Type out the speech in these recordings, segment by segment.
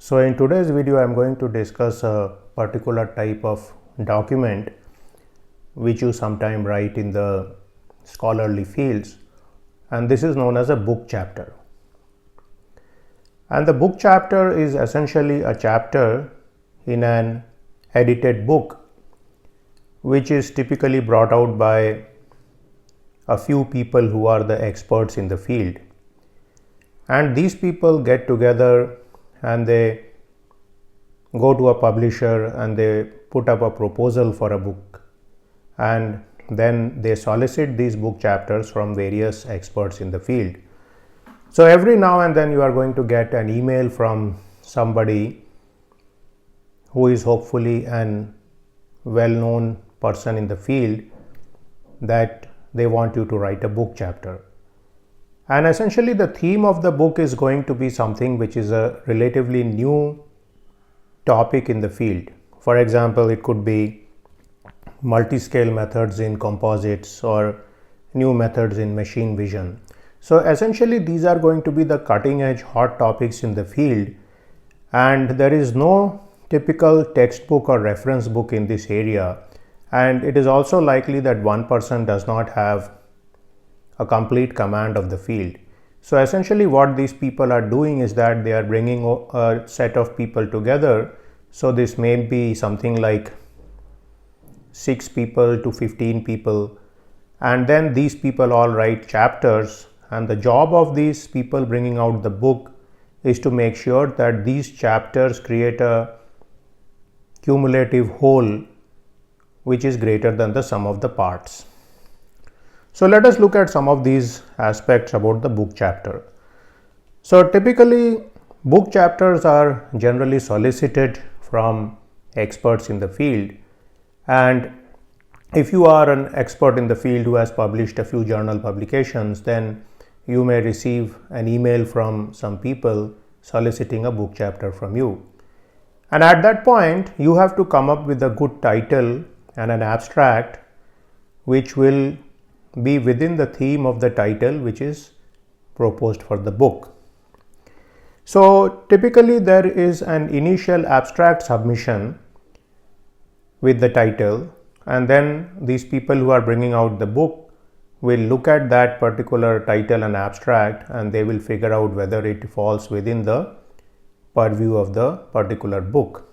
So in today's video, I'm going to discuss a particular type of document which you sometimes write in the scholarly fields, and this is known as a book chapter. And the book chapter is essentially a chapter in an edited book which is typically brought out by a few people who are the experts in the field. And these people get together and they go to a publisher and they put up a proposal for a book, and then they solicit these book chapters from various experts in the field. So every now and then you are going to get an email from somebody who is hopefully an well-known person in the field that they want you to write a book chapter. And essentially the theme of the book is going to be something which is a relatively new topic in the field. For example, it could be multi-scale methods in composites or new methods in machine vision. So essentially these are going to be the cutting edge hot topics in the field, and there is no typical textbook or reference book in this area, and it is also likely that one person does not have a complete command of the field. So essentially what these people are doing is that they are bringing a set of people together. So this may be something like 6 people to 15 people, and then these people all write chapters, and the job of these people bringing out the book is to make sure that these chapters create a cumulative whole which is greater than the sum of the parts. So let us look at some of these aspects about the book chapter. So typically book chapters are generally solicited from experts in the field, and if you are an expert in the field who has published a few journal publications, then you may receive an email from some people soliciting a book chapter from you. And at that point you have to come up with a good title and an abstract which will be within the theme of the title which is proposed for the book. So typically there is an initial abstract submission with the title, and then these people who are bringing out the book will look at that particular title and abstract, and they will figure out whether it falls within the purview of the particular book.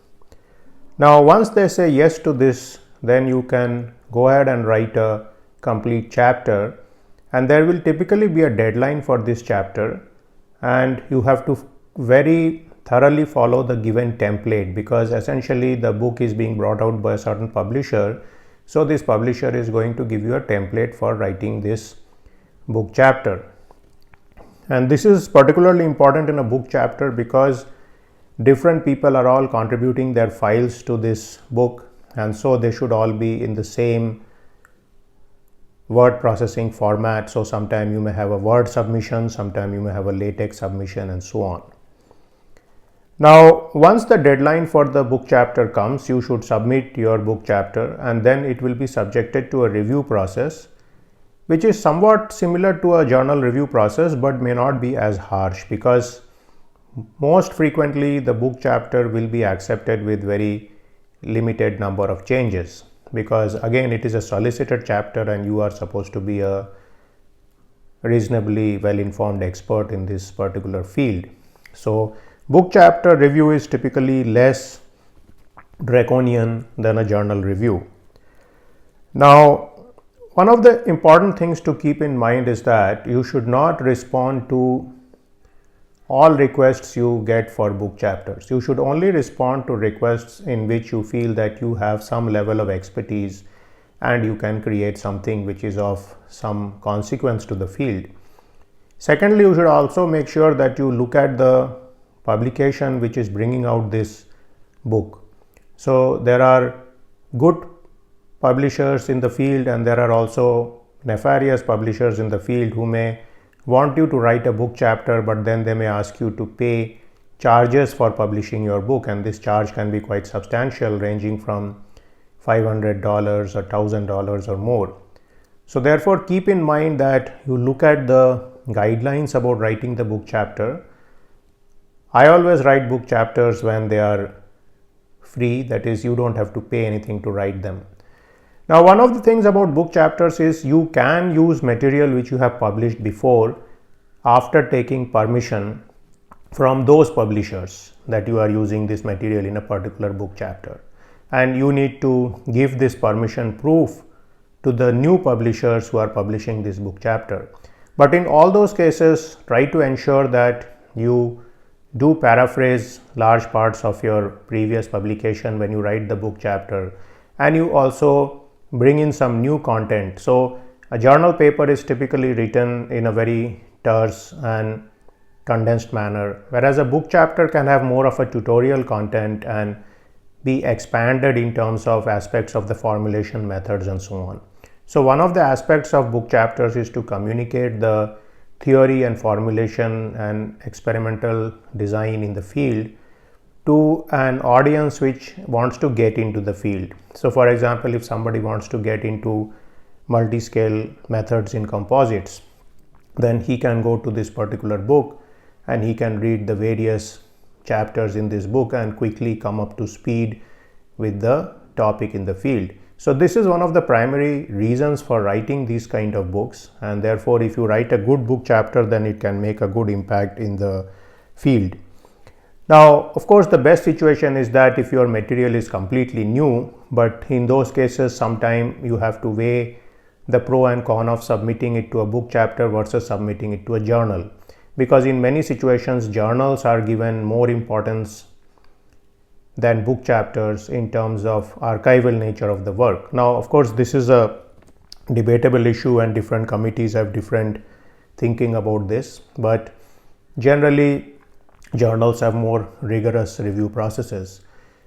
Now once they say yes to this, then you can go ahead and write a complete chapter, and there will typically be a deadline for this chapter, and you have to very thoroughly follow the given template, because essentially the book is being brought out by a certain publisher. So this publisher is going to give you a template for writing this book chapter. And this is particularly important in a book chapter because different people are all contributing their files to this book, and so they should all be in the same word processing format. So sometime you may have a Word submission, sometime you may have a LaTeX submission, and so on. Now once the deadline for the book chapter comes, you should submit your book chapter, and then it will be subjected to a review process which is somewhat similar to a journal review process but may not be as harsh, because most frequently the book chapter will be accepted with very limited number of changes, because again it is a solicited chapter and you are supposed to be a reasonably well-informed expert in this particular field. So book chapter review is typically less draconian than a journal review. Now one of the important things to keep in mind is that you should not respond to all requests you get for book chapters. You should only respond to requests in which you feel that you have some level of expertise and you can create something which is of some consequence to the field. Secondly, you should also make sure that you look at the publication which is bringing out this book. So there are good publishers in the field, and there are also nefarious publishers in the field who may want you to write a book chapter, but then they may ask you to pay charges for publishing your book, and this charge can be quite substantial, ranging from $500 or $1,000 or more. So therefore keep in mind that you look at the guidelines about writing the book chapter. I always write book chapters when they are free, that is, you don't have to pay anything to write them. Now, one of the things about book chapters is you can use material which you have published before after taking permission from those publishers that you are using this material in a particular book chapter, and you need to give this permission proof to the new publishers who are publishing this book chapter. But in all those cases, try to ensure that you do paraphrase large parts of your previous publication when you write the book chapter, and you also bring in some new content. So a journal paper is typically written in a very terse and condensed manner, whereas a book chapter can have more of a tutorial content and be expanded in terms of aspects of the formulation methods and so on. So one of the aspects of book chapters is to communicate the theory and formulation and experimental design in the field to an audience which wants to get into the field. So for example, if somebody wants to get into multi-scale methods in composites, then he can go to this particular book and he can read the various chapters in this book and quickly come up to speed with the topic in the field. So this is one of the primary reasons for writing these kind of books, and therefore if you write a good book chapter, then it can make a good impact in the field. Now, of course, the best situation is that if your material is completely new, but in those cases sometime you have to weigh the pro and con of submitting it to a book chapter versus submitting it to a journal, because in many situations journals are given more importance than book chapters in terms of archival nature of the work. Now, of course, this is a debatable issue and different committees have different thinking about this, but generally journals have more rigorous review processes.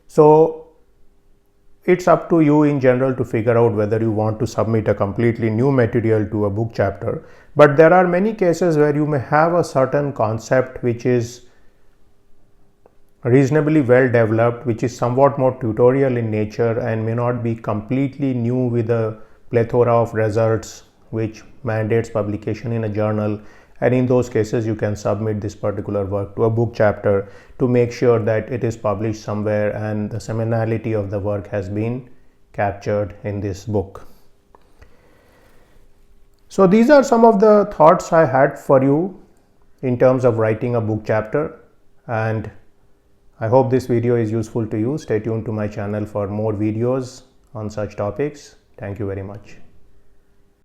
So it's up to you in general to figure out whether you want to submit a completely new material to a book chapter. But there are many cases where you may have a certain concept which is reasonably well developed, which is somewhat more tutorial in nature and may not be completely new with a plethora of results which mandates publication in a journal. And in those cases you can submit this particular work to a book chapter to make sure that it is published somewhere and the seminality of the work has been captured in this book. So these are some of the thoughts I had for you in terms of writing a book chapter, and I hope this video is useful to you. Stay tuned to my channel for more videos on such topics. Thank you very much.